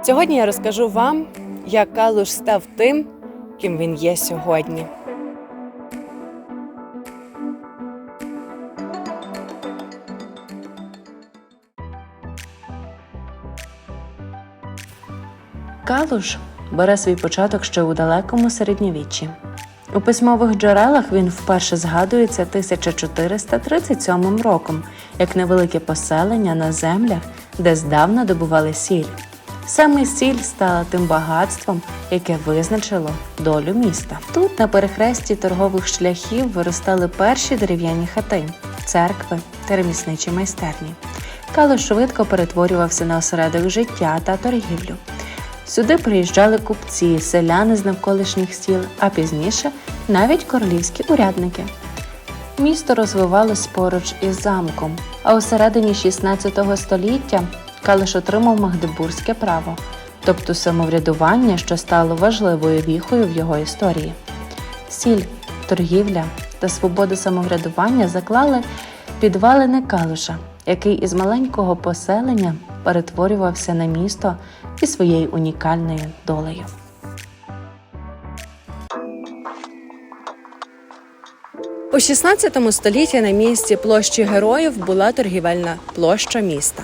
Сьогодні я розкажу вам, як Калуш став тим, ким він є сьогодні. Калуш бере свій початок ще у далекому середньовіччі. У письмових джерелах він вперше згадується 1437 роком, як невелике поселення на землях, де здавна добували сіль. Саме сіль стала тим багатством, яке визначило долю міста. Тут, на перехресті торгових шляхів, виростали перші дерев'яні хати, церкви та ремісничі майстерні. Калуш швидко перетворювався на осередок життя та торгівлю. Сюди приїжджали купці, селяни з навколишніх сіл, а пізніше навіть королівські урядники. Місто розвивалось поруч із замком, а у середині 16 століття Калуш отримав магдебурзьке право, тобто самоврядування, що стало важливою віхою в його історії. Сіль, торгівля та свобода самоврядування заклали підвалини Калуша, який із маленького поселення перетворювався на місто із своєю унікальною долею. У 16 столітті на місці площі Героїв була торгівельна площа міста.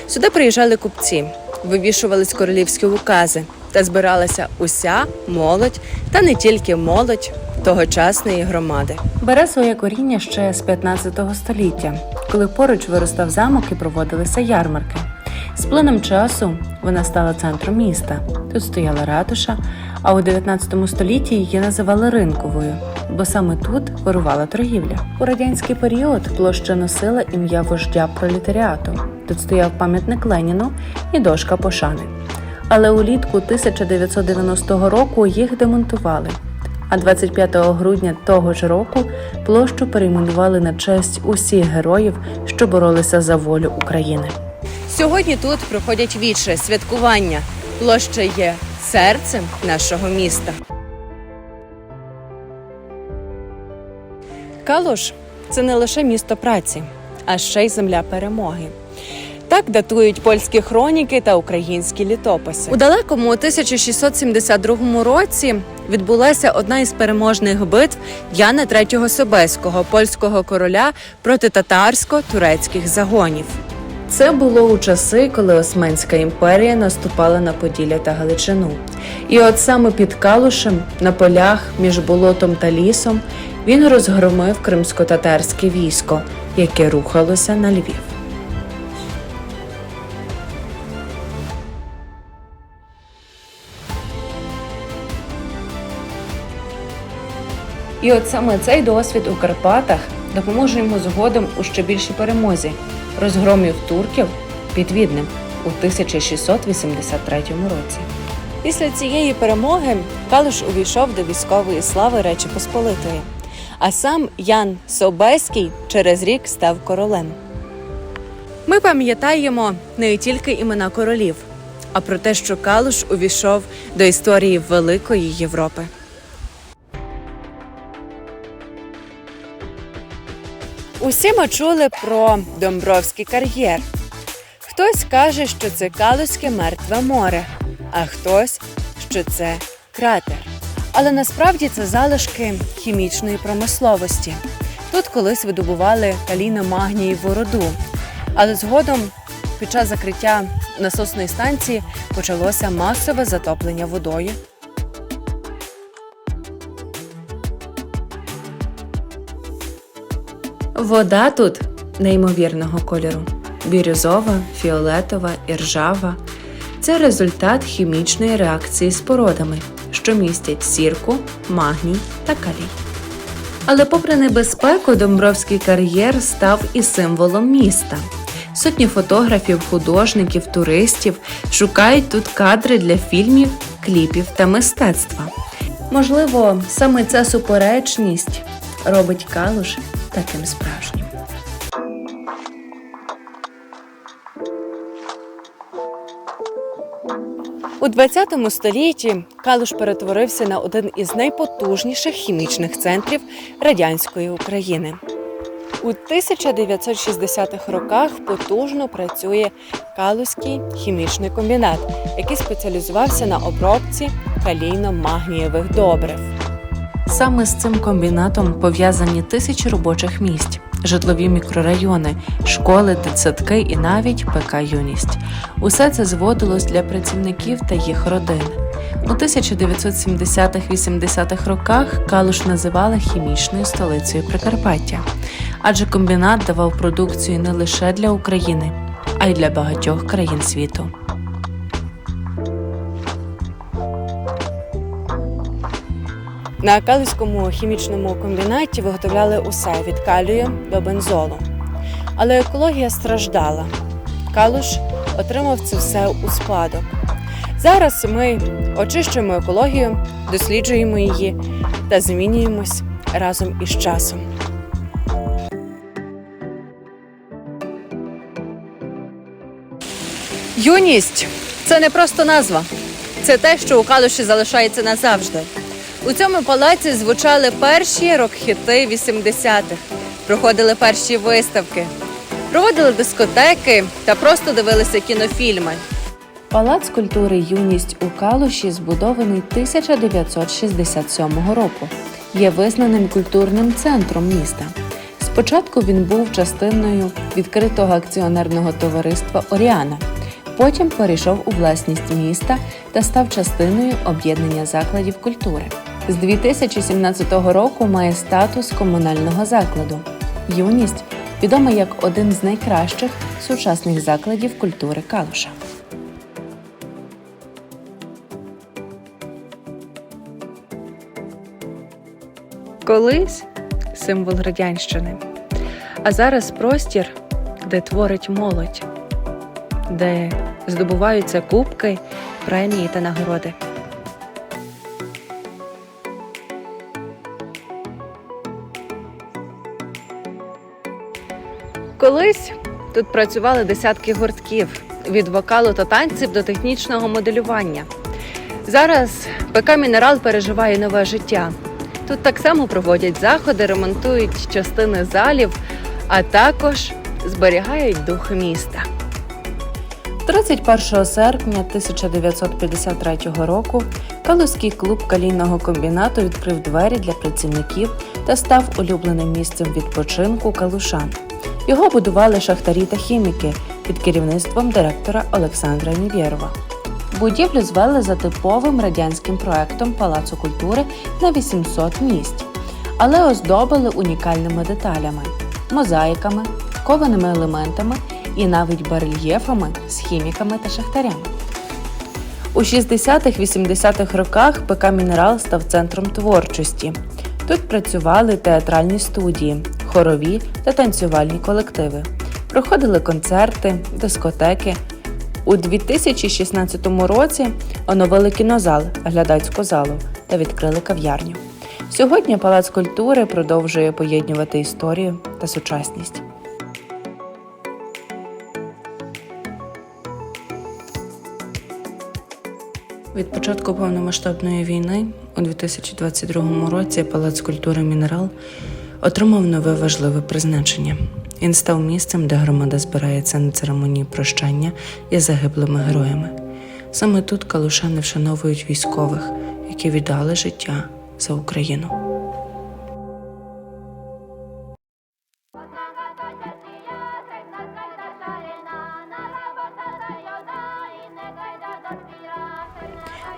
Сюди приїжджали купці, вивішувались королівські укази та збиралася уся молодь, та не тільки молодь, тогочасної громади. Бере своє коріння ще з 15 століття, коли поруч виростав замок і проводилися ярмарки. З плином часу вона стала центром міста. Тут стояла ратуша, а у 19 столітті її називали Ринковою, бо саме тут вирувала торгівля. У радянський період площа носила ім'я вождя пролетаріату. Тут стояв пам'ятник Леніну і дошка пошани. Але улітку 1990 року їх демонтували. А 25 грудня того ж року площу перейменували на честь усіх героїв, що боролися за волю України. Сьогодні тут проходять віче, святкування. Площа є серцем нашого міста. Калуш – це не лише місто праці, а ще й земля перемоги. Так датують польські хроніки та українські літописи. У далекому 1672 році відбулася одна із переможних битв Яна III Собеського, польського короля, проти татарсько-турецьких загонів. Це було у часи, коли Османська імперія наступала на Поділля та Галичину. І от саме під Калушем, на полях між болотом та лісом, він розгромив кримсько-татарське військо, яке рухалося на Львів. І от саме цей досвід у Карпатах допоможе йому згодом у ще більшій перемозі – розгромів турків під Віднем у 1683 році. Після цієї перемоги Калуш увійшов до військової слави Речі Посполитої, а сам Ян Собеський через рік став королем. Ми пам'ятаємо не тільки імена королів, а про те, що Калуш увійшов до історії великої Європи. Усі ми чули про Домбровський кар'єр. Хтось каже, що це Калузьке мертве море, а хтось, що це кратер. Але насправді це залишки хімічної промисловості. Тут колись видобували калійно-магнієву руду. Але згодом, під час закриття насосної станції, почалося масове затоплення водою. Вода тут неймовірного кольору – бірюзова, фіолетова, іржава. Це результат хімічної реакції з породами, що містять сірку, магній та калій. Але попри небезпеку, Домбровський кар'єр став і символом міста. Сотні фотографів, художників, туристів шукають тут кадри для фільмів, кліпів та мистецтва. Можливо, саме ця суперечність робить Калуш таким справжнім. У ХХ столітті Калуш перетворився на один із найпотужніших хімічних центрів радянської України. У 1960-х роках потужно працює Калузький хімічний комбінат, який спеціалізувався на обробці калійно-магнієвих добрив. Саме з цим комбінатом пов'язані тисячі робочих місць, житлові мікрорайони, школи, дитсадки і навіть ПК «Юність». Усе це зводилось для працівників та їх родин. У 1970-80-х роках Калуш називали хімічною столицею Прикарпаття, адже комбінат давав продукцію не лише для України, а й для багатьох країн світу. На Калузькому хімічному комбінаті виготовляли усе від калію до бензолу. Але екологія страждала. Калуш отримав це все у спадок. Зараз ми очищуємо екологію, досліджуємо її та змінюємось разом із часом. Юність – це не просто назва. Це те, що у Калуші залишається назавжди. У цьому палаці звучали перші рок-хіти 80-х, проходили перші виставки, проводили дискотеки та просто дивилися кінофільми. Палац культури «Юність» у Калуші збудований 1967 року. Є визнаним культурним центром міста. Спочатку він був частиною відкритого акціонерного товариства «Оріана». Потім перейшов у власність міста та став частиною об'єднання закладів культури. З 2017 року має статус комунального закладу. «Юність» відомий як один з найкращих сучасних закладів культури Калуша. Колись символ радянщини, а зараз простір, де творить молодь, де здобуваються кубки, премії та нагороди. Колись тут працювали десятки гуртків, від вокалу та танців до технічного моделювання. Зараз ПК «Мінерал» переживає нове життя. Тут так само проводять заходи, ремонтують частини залів, а також зберігають дух міста. 31 серпня 1953 року Калузький клуб калійного комбінату відкрив двері для працівників та став улюбленим місцем відпочинку калушан. Його будували шахтарі та хіміки під керівництвом директора Олександра Нівєрова. Будівлю звели за типовим радянським проектом Палацу культури на 800 місць, але оздобили унікальними деталями – мозаїками, кованими елементами і навіть барельєфами з хіміками та шахтарями. У 60-80-х роках ПК «Мінерал» став центром творчості. Тут працювали театральні студії, хорові та танцювальні колективи. Проходили концерти, дискотеки. У 2016 році оновили кінозал, глядацьку залу та відкрили кав'ярню. Сьогодні Палац культури продовжує поєднувати історію та сучасність. Від початку повномасштабної війни у 2022 році Палац культури «Мінерал» отримав нове важливе призначення. Він став місцем, де громада збирається на церемонії прощання із загиблими героями. Саме тут калушани вшановують військових, які віддали життя за Україну.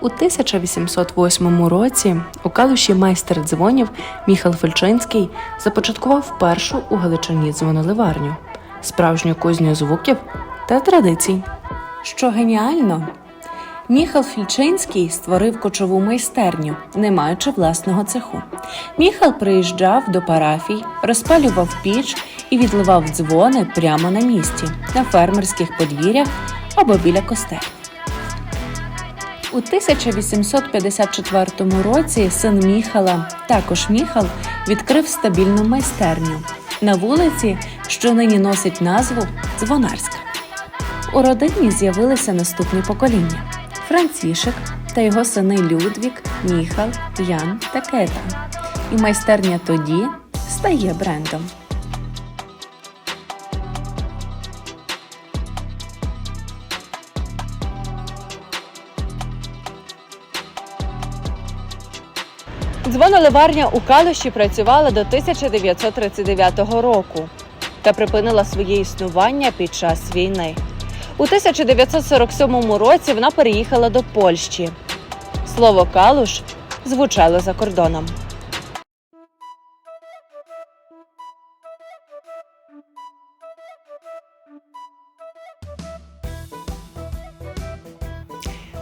У 1808 році у Калуші майстер дзвонів Міхал Фільчинський започаткував першу у Галичині дзвоноливарню – справжню кузню звуків та традицій. Що геніально? Міхал Фільчинський створив кочову майстерню, не маючи власного цеху. Міхал приїжджав до парафій, розпалював піч і відливав дзвони прямо на місці, на фермерських подвір'ях або біля костель. У 1854 році син Міхала, також Міхал, відкрив стабільну майстерню на вулиці, що нині носить назву Дзвонарська. У родині з'явилися наступні покоління – Францішек та його сини Людвік, Міхал, Ян та Кетан. І майстерня тоді стає брендом. Дзвоноливарня у Калуші працювала до 1939 року та припинила своє існування під час війни. У 1947 році вона переїхала до Польщі. Слово «Калуш» звучало за кордоном.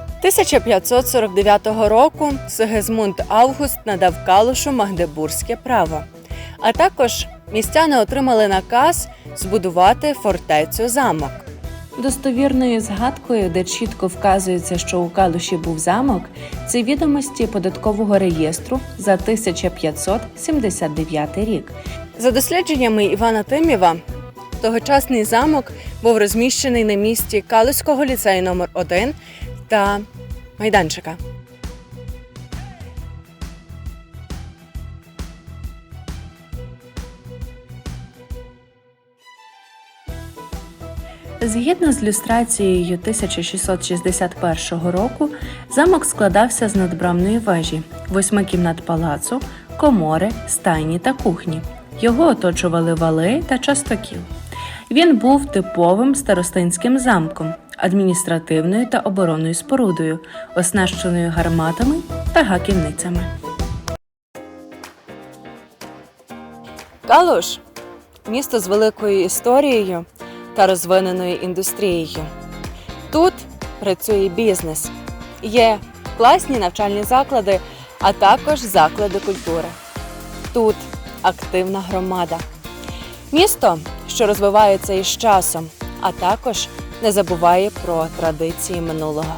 – 1549 року Сигизмунд Август надав Калушу магдебурзьке право, а також містяни отримали наказ збудувати фортецю-замок. Достовірною згадкою, де чітко вказується, що у Калуші був замок, це відомості податкового реєстру за 1579 рік. За дослідженнями Івана Тимєва, тогочасний замок був розміщений на місці Калузького ліцею номер 1 та майданчика. Згідно з люстрацією 1661 року, замок складався з надбрамної вежі, 8 кімнат палацу, комори, стайні та кухні. Його оточували вали та частокіл. Він був типовим старостинським замком, адміністративною та оборонною спорудою, оснащеною гарматами та гаківницями. Калуш – місто з великою історією та розвиненою індустрією. Тут працює бізнес, є класні навчальні заклади, а також заклади культури. Тут активна громада. Місто, що розвивається із часом, а також не забуває про традиції минулого.